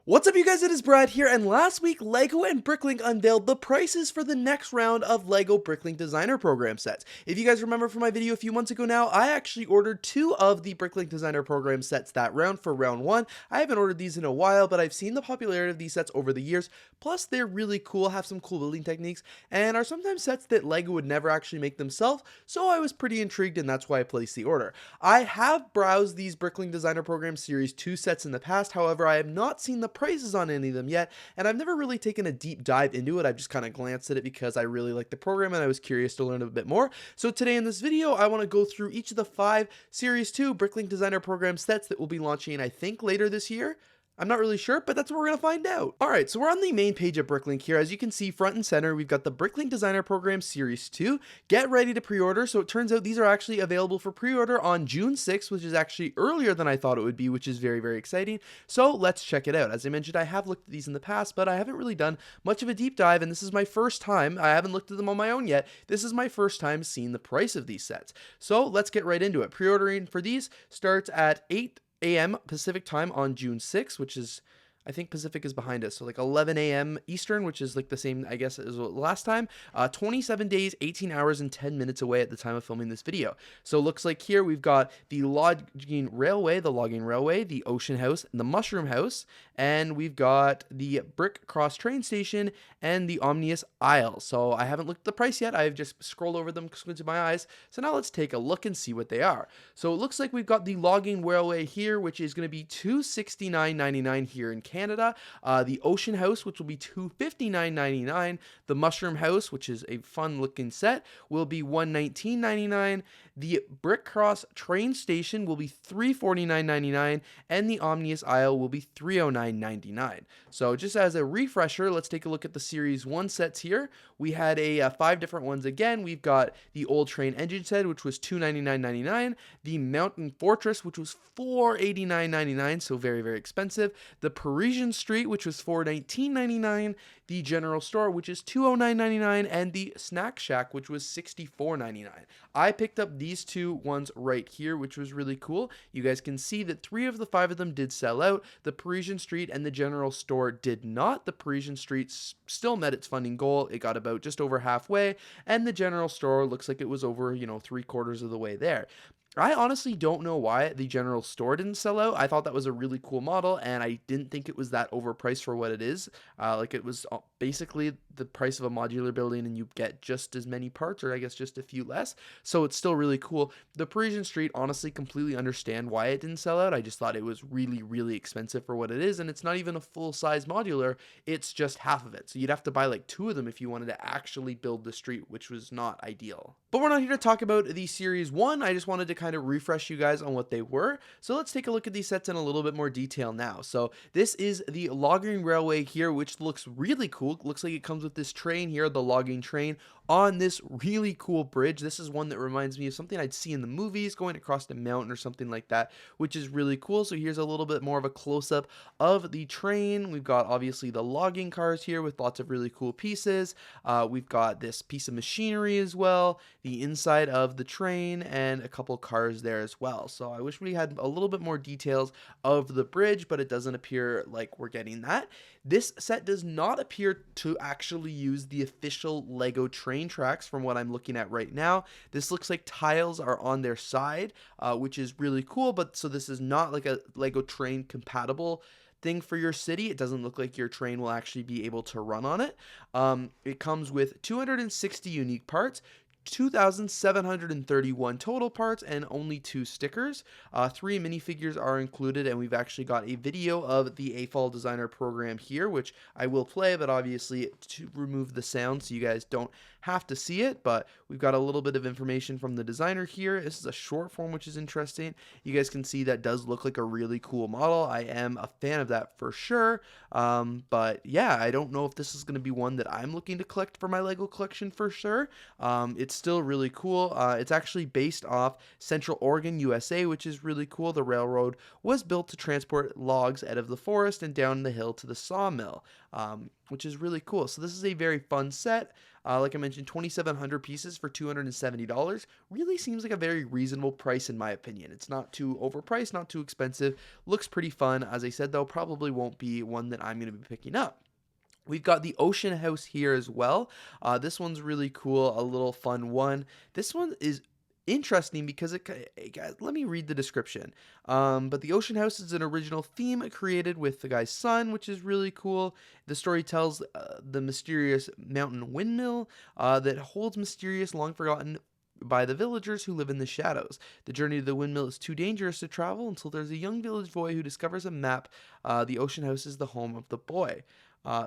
What's up, you guys? It is Brad here, and last week LEGO and BrickLink unveiled the prices for the next round of LEGO BrickLink Designer Program sets. If you guys remember from my video a few months ago now, I actually ordered 2 of the BrickLink Designer Program sets that round for round 1. I haven't ordered these in a while, but I've seen the popularity of these sets over the years. Plus, they're really cool, have some cool building techniques, and are sometimes sets that LEGO would never actually make themselves, so I was pretty intrigued, and that's why I placed the order. I have browsed these BrickLink Designer Program Series 2 sets in the past, however, I have not seen the prices on any of them yet, and I've never really taken a deep dive into it. I've just kind of glanced at it because I really like the program and I was curious to learn a bit more. So today in this video, I want to go through each of the 5 Series 2 BrickLink Designer Program sets that will be launching, I think, later this year. I'm not really sure, but that's what we're going to find out. Alright, so we're on the main page of BrickLink here. As you can see, front and center, we've got the BrickLink Designer Program Series 2. Get ready to pre-order. So it turns out these are actually available for pre-order on June 6th, which is actually earlier than I thought it would be, which is very, very exciting. So let's check it out. As I mentioned, I have looked at these in the past, but I haven't really done much of a deep dive, and this is my first time. I haven't looked at them on my own yet. This is my first time seeing the price of these sets. So let's get right into it. Pre-ordering for these starts at 8 a.m. Pacific time on June 6th, which is, I think Pacific is behind us, so like 11 a.m. Eastern, which is like the same, I guess, as last time. 27 days, 18 hours, and 10 minutes away at the time of filming this video. So it looks like here we've got the logging railway, the ocean house, and the mushroom house, and we've got the brick cross train station and the Odens Isle. So I haven't looked at the price yet. I've just scrolled over them, squinted my eyes. So now let's take a look and see what they are. So it looks like we've got the logging railway here, which is going to be $269.99 here in Canada. The Ocean House, which will be $259.99. The Mushroom House, which is a fun looking set, will be $119.99. The Brick Cross Train Station will be $349.99, and the Odens Isle will be $309.99. So just as a refresher, let's take a look at the Series 1 sets here. We had 5 different ones again. We've got the Old Train Engine set, which was $299.99. The Mountain Fortress, which was $489.99, so very, very expensive. The Parisian Street, which was $419.99. The General Store, which is $209.99, and the Snack Shack, which was $64.99. I picked up these 2 ones right here, which was really cool. You guys can see that 3 of the 5 of them did sell out. The Parisian Street and the General Store did not. The Parisian Street still met its funding goal. It got about just over halfway, and the General Store looks like it was over, 3/4 of the way there. I honestly don't know why the General Store didn't sell out. I thought that was a really cool model, and I didn't think it was that overpriced for what it is. Like, it was basically the price of a modular building, and you get just as many parts, or I guess just a few less. So it's still really cool. The Parisian Street, honestly, completely understand why it didn't sell out. I just thought it was really, really expensive for what it is, and it's not even a full-size modular. It's just half of it. So you'd have to buy like 2 of them if you wanted to actually build the street, which was not ideal. But we're not here to talk about the Series 1. I just wanted to kind of refresh you guys on what they were. So let's take a look at these sets in a little bit more detail now. So this is the logging railway here, which looks really cool. It looks like it comes with this train here, the logging train, on this really cool bridge. This is one that reminds me of something I'd see in the movies, going across the mountain or something like that, which is really cool. So here's a little bit more of a close-up of the train. We've got obviously the logging cars here with lots of really cool pieces. We've got this piece of machinery as well, the inside of the train, and a couple cars there as well. So I wish we had a little bit more details of the bridge, but it doesn't appear like we're getting that. This set does not appear to actually use the official LEGO train tracks from what I'm looking at right now. This looks like tiles are on their side, which is really cool, but so this is not like a LEGO train compatible thing for your city. It doesn't look like your train will actually be able to run on it. It comes with 260 unique parts, 2,731 total parts, and only 2 stickers. 3 minifigures are included, and we've actually got a video of the AFOL Designer Program here, which I will play, but obviously to remove the sound so you guys don't have to see it. But we've got a little bit of information from the designer here. This is a short form, which is interesting. You guys can see that does look like a really cool model. I am a fan of that for sure. But yeah, I don't know if this is going to be one that I'm looking to collect for my LEGO collection for sure. It's it's still really cool. It's actually based off Central Oregon, USA, which is really cool. The railroad was built to transport logs out of the forest and down the hill to the sawmill, which is really cool. So this is a very fun set. Like I mentioned, 2,700 pieces for $270 really seems like a very reasonable price in my opinion. It's not too overpriced, not too expensive. Looks pretty fun. As I said, though, probably won't be one that I'm going to be picking up. We've got the ocean house here as well. This one's really cool, a little fun one. This one is interesting because guys, let me read the description. But the ocean house is an original theme created with the guy's son, which is really cool. The story tells the mysterious mountain windmill that holds mysterious, long forgotten by the villagers who live in the shadows. The journey to the windmill is too dangerous to travel until there's a young village boy who discovers a map. The ocean house is the home of the boy.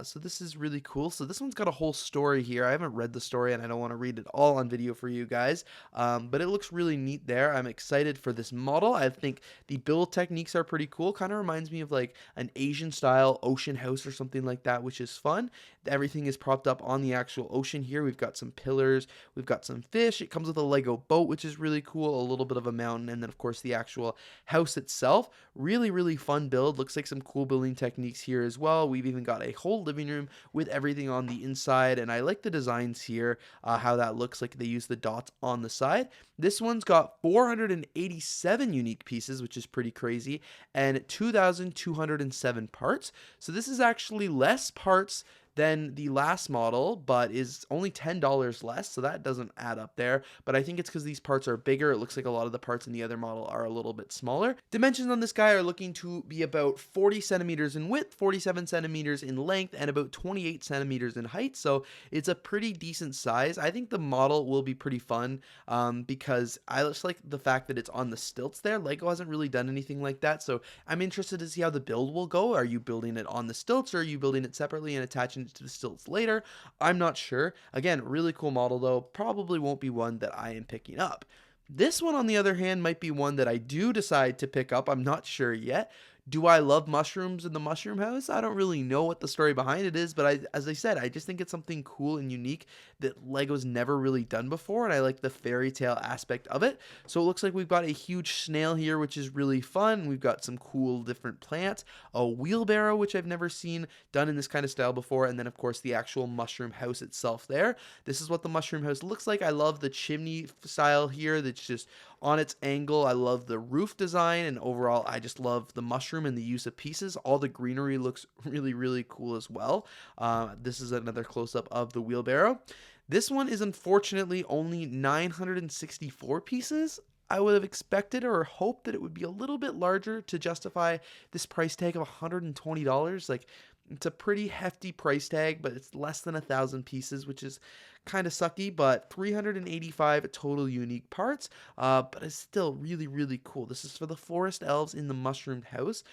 So this is really cool. So this one's got a whole story here. I haven't read the story and I don't want to read it all on video for you guys, but it looks really neat there. I'm excited for this model. I think the build techniques are pretty cool. Kind of reminds me of like an Asian style ocean house or something like that, which is fun. Everything is propped up on the actual ocean here. We've got some pillars, we've got some fish. It comes with a Lego boat, which is really cool. A little bit of a mountain, and then of course the actual house itself. Really, really fun build. Looks like some cool building techniques here as well. We've even got a whole living room with everything on the inside, and I like the designs here, how that looks like they use the dots on the side. This one's got 487 unique pieces, which is pretty crazy, and 2,207 parts. So this is actually less parts than the last model, but is only $10 less, so that doesn't add up there. But I think it's because these parts are bigger. It looks like a lot of the parts in the other model are a little bit smaller. Dimensions on this guy are looking to be about 40 centimeters in width, 47 centimeters in length, and about 28 centimeters in height, so it's a pretty decent size. I think the model will be pretty fun because I just like the fact that it's on the stilts there. Lego hasn't really done anything like that, so I'm interested to see how the build will go. Are you building it on the stilts, or are you building it separately and attaching to the stilts later? I'm not sure. Again, really cool model though. Probably won't be one that I am picking up. This one, on the other hand, might be one that I do decide to pick up. I'm not sure yet. Do I love mushrooms in the mushroom house? I don't really know what the story behind it is, but as I said, I just think it's something cool and unique that Lego's never really done before, and I like the fairy tale aspect of it. So it looks like we've got a huge snail here, which is really fun. We've got some cool different plants, a wheelbarrow, which I've never seen done in this kind of style before, and then of course the actual mushroom house itself there. This is what the mushroom house looks like. I love the chimney style here that's just on its angle. I love the roof design, and overall I just love the mushroom and the use of pieces. All the greenery looks really, really cool as well. This is another close-up of the wheelbarrow. This one is unfortunately only 964 pieces. I would have expected or hoped that it would be a little bit larger to justify this price tag of $120. Like, it's a pretty hefty price tag, but it's less than 1,000 pieces, which is kind of sucky, but 385 total unique parts, but it's still really, really cool. This is for the forest elves in the mushroom house.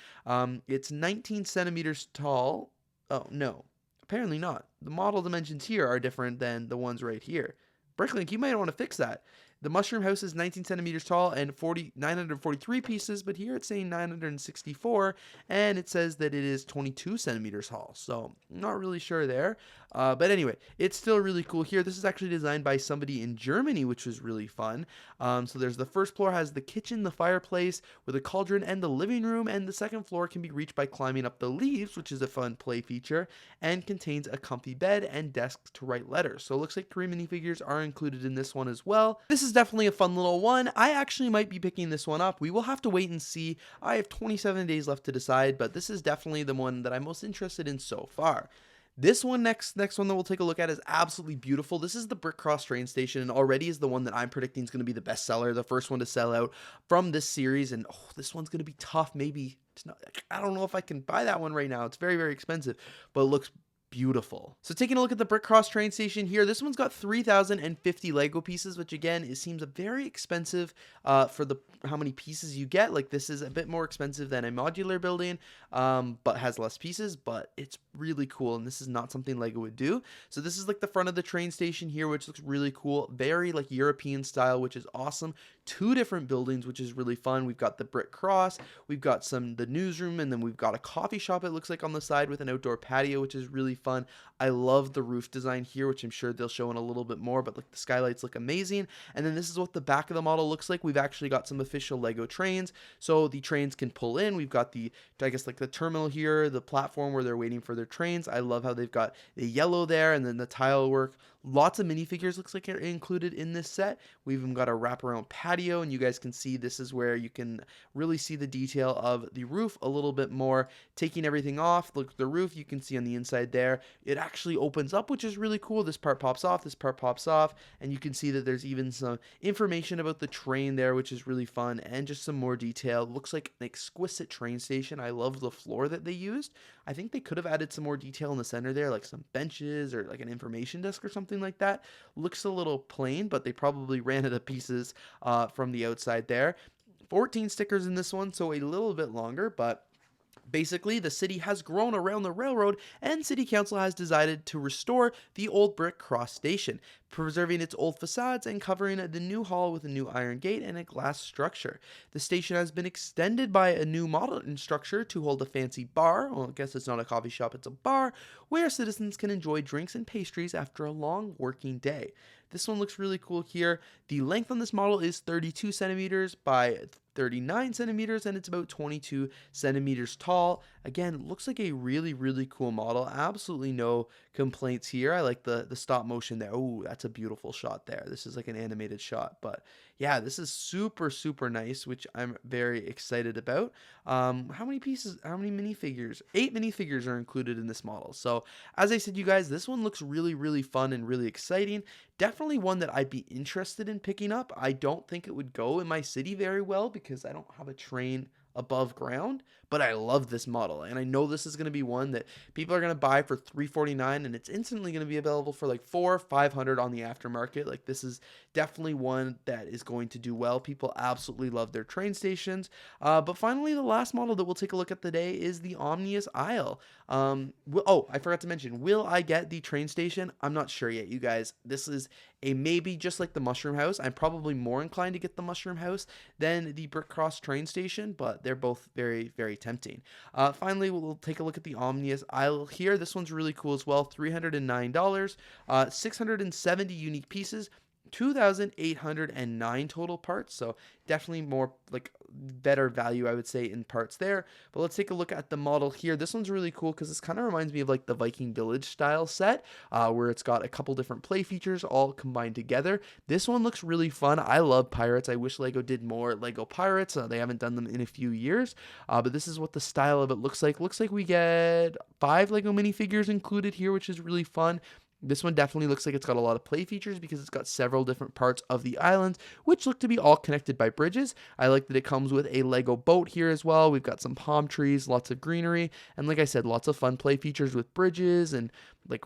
It's 19 centimeters tall. Oh, no, apparently not. The model dimensions here are different than the ones right here. BrickLink, you might want to fix that. The mushroom house is 19 centimeters tall and 943 pieces, but here it's saying 964, and it says that it is 22 centimeters tall, so not really sure there. But anyway, it's still really cool here. This is actually designed by somebody in Germany, which was really fun. So there's the first floor has the kitchen, the fireplace with a cauldron, and the living room, and the second floor can be reached by climbing up the leaves, which is a fun play feature, and contains a comfy bed and desks to write letters. So it looks like 3 minifigures are included in this one as well. This is definitely a fun little one. I actually might be picking this one up. We will have to wait and see. I have 27 days left to decide, but this is definitely the one that I'm most interested in so far. This one, next one that we'll take a look at, is absolutely beautiful. This is the Brick Cross train station, and already is the one that I'm predicting is going to be the best seller, the first one to sell out from this series. And this one's going to be tough. Maybe it's not. I don't know if I can buy that one right now. It's very, very expensive, but it looks beautiful. So taking a look at the Brick Cross train station here, this one's got 3,050 Lego pieces, which again, it seems very expensive for how many pieces you get. Like, this is a bit more expensive than a modular building, but has less pieces, but it's really cool, and this is not something Lego would do. So this is like the front of the train station here, which looks really cool, very like European style, which is awesome. two different buildings, which is really fun. We've got the brick cross, we've got the newsroom, and then we've got a coffee shop, it looks like, on the side with an outdoor patio, which is really fun. I love the roof design here, which I'm sure they'll show in a little bit more, but like the skylights look amazing. And then this is what the back of the model looks like. We've actually got some official Lego trains, so the trains can pull in. We've got I guess, like the terminal here, the platform where they're waiting for their trains. I love how they've got the yellow there, and then the tile work. Lots of minifigures looks like are included in this set. We've even got a wraparound patio, and you guys can see this is where you can really see the detail of the roof a little bit more. Taking everything off, look at the roof, you can see on the inside there, it actually opens up, which is really cool. This part pops off, this part pops off, and you can see that there's even some information about the train there, which is really fun, and just some more detail. Looks like an exquisite train station. I love the floor that they used. I think they could have added some more detail in the center there, like some benches or like an information desk or something like that. Looks a little plain, but they probably ran out of pieces from the outside there. 14 stickers in this one, so a little bit longer, but basically, the city has grown around the railroad, and City Council has decided to restore the old brick cross station, preserving its old facades and covering the new hall with a new iron gate and a glass structure. The station has been extended by a new modern structure to hold a fancy bar. Well, I guess it's not a coffee shop, it's a bar, where citizens can enjoy drinks and pastries after a long working day. This one looks really cool here. The length on this model is 32 centimeters by 39 centimeters, and it's about 22 centimeters tall. Again, looks like a really, really cool model. Absolutely no complaints here. I like the stop motion there. Oh, that's a beautiful shot there. This is like an animated shot, but yeah, this is super, super nice, which I'm very excited about. How many pieces, how many minifigures? 8 minifigures are included in this model. So as I said, you guys, this one looks really, really fun and really exciting. Definitely one that I'd be interested in picking up. I don't think it would go in my city very well because I don't have a train above ground, but I love this model, and I know this is going to be one that people are going to buy for $349, and it's instantly going to be available for like $400-500 on the aftermarket. Like, this is definitely one that is going to do well. People absolutely love their train stations. But finally, the last model that we'll take a look at today is the Odens Isle. I forgot to mention, will I get the train station? I'm not sure yet, you guys. This is a maybe, just like the Mushroom House. I'm probably more inclined to get the Mushroom House than the Brick Cross train station, but they're both very, very tempting. Finally, we'll take a look at the Odens Isle here. This one's really cool as well. $309, 670 unique pieces, 2,809 total parts, so definitely more like better value, I would say, in parts there. But let's take a look at the model here. This one's really cool because this kind of reminds me of like the Viking Village style set, where it's got a couple different play features all combined together. This one looks really fun. I love pirates. I wish Lego did more Lego pirates. They haven't done them in a few years, but this is what the style of it looks like. Looks like we get 5 Lego minifigures included here, which is really fun. This one definitely looks like it's got a lot of play features because it's got several different parts of the island, which look to be all connected by bridges. I like that it comes with a Lego boat here as well. We've got some palm trees, lots of greenery, and like I said, lots of fun play features with bridges and like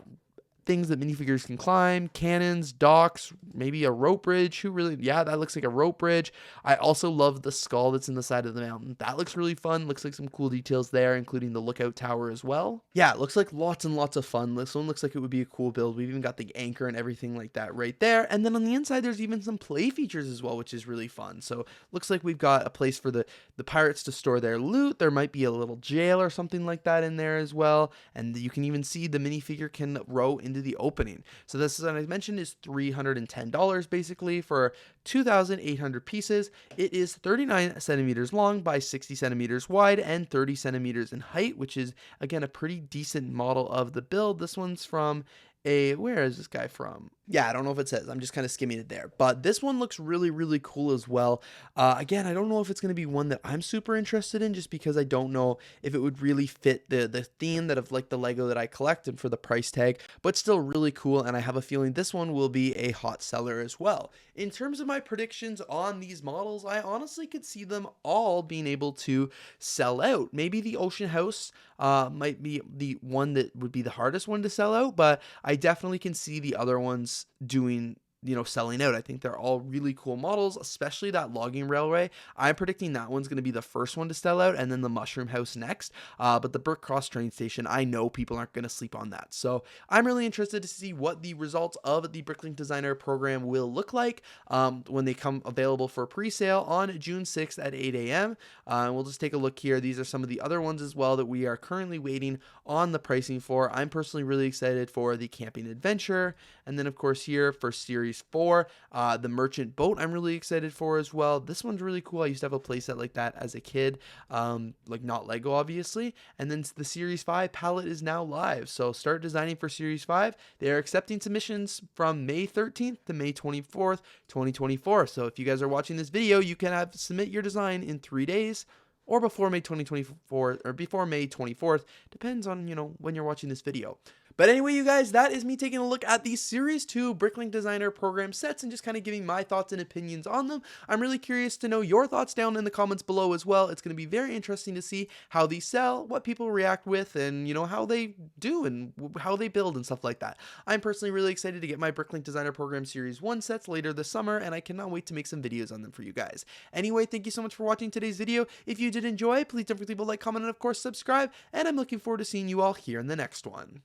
things that minifigures can climb, cannons, docks, maybe a rope bridge. Yeah, that looks like a rope bridge. I also love the skull that's in the side of the mountain. That looks really fun. Looks like some cool details there, including the lookout tower as well. Yeah, it looks like lots and lots of fun. This one looks like it would be a cool build. We've even got the anchor and everything like that right there. And then on the inside, there's even some play features as well, which is really fun. So looks like we've got a place for the pirates to store their loot. There might be a little jail or something like that in there as well. And you can even see the minifigure can row into the opening. So this, as I mentioned, is $310 basically for 2,800 pieces. It is 39 centimeters long by 60 centimeters wide and 30 centimeters in height, which is again a pretty decent model of the build. This one's from where is this guy from? Yeah, I don't know if it says. I'm just kind of skimming it there. But this one looks really, really cool as well. Again, I don't know if it's going to be one that I'm super interested in just because I don't know if it would really fit the theme that of like the Lego that I collect and for the price tag, but still really cool. And I have a feeling this one will be a hot seller as well. In terms of my predictions on these models, I honestly could see them all being able to sell out. Maybe the Ocean House might be the one that would be the hardest one to sell out, but I definitely can see the other ones doing selling out. I think they're all really cool models, especially that logging railway. I'm predicting that one's going to be the first one to sell out, and then the mushroom house next. But the Brick Cross train station, I know people aren't going to sleep on that. So I'm really interested to see what the results of the BrickLink Designer program will look like when they come available for pre-sale on June 6th at 8 a.m. We'll just take a look here. These are some of the other ones as well that we are currently waiting on the pricing for. I'm personally really excited for the Camping Adventure. And then, of course, here for Series 4, the Merchant Boat I'm really excited for as well. This one's really cool. I used to have a playset like that as a kid, like not Lego, obviously. And then the Series 5 palette is now live. So start designing for Series 5. They are accepting submissions from May 13th to May 24th, 2024. So if you guys are watching this video, you can submit your design in 3 days, or before May 2024, or before May 24th, depends on, when you're watching this video. But anyway, you guys, that is me taking a look at the Series 2 BrickLink Designer Program sets and just kind of giving my thoughts and opinions on them. I'm really curious to know your thoughts down in the comments below as well. It's going to be very interesting to see how these sell, what people react with, and, how they do and how they build and stuff like that. I'm personally really excited to get my BrickLink Designer Program Series 1 sets later this summer, and I cannot wait to make some videos on them for you guys. Anyway, thank you so much for watching today's video. If you did enjoy, please don't forget to leave a like, comment, and of course subscribe, and I'm looking forward to seeing you all here in the next one.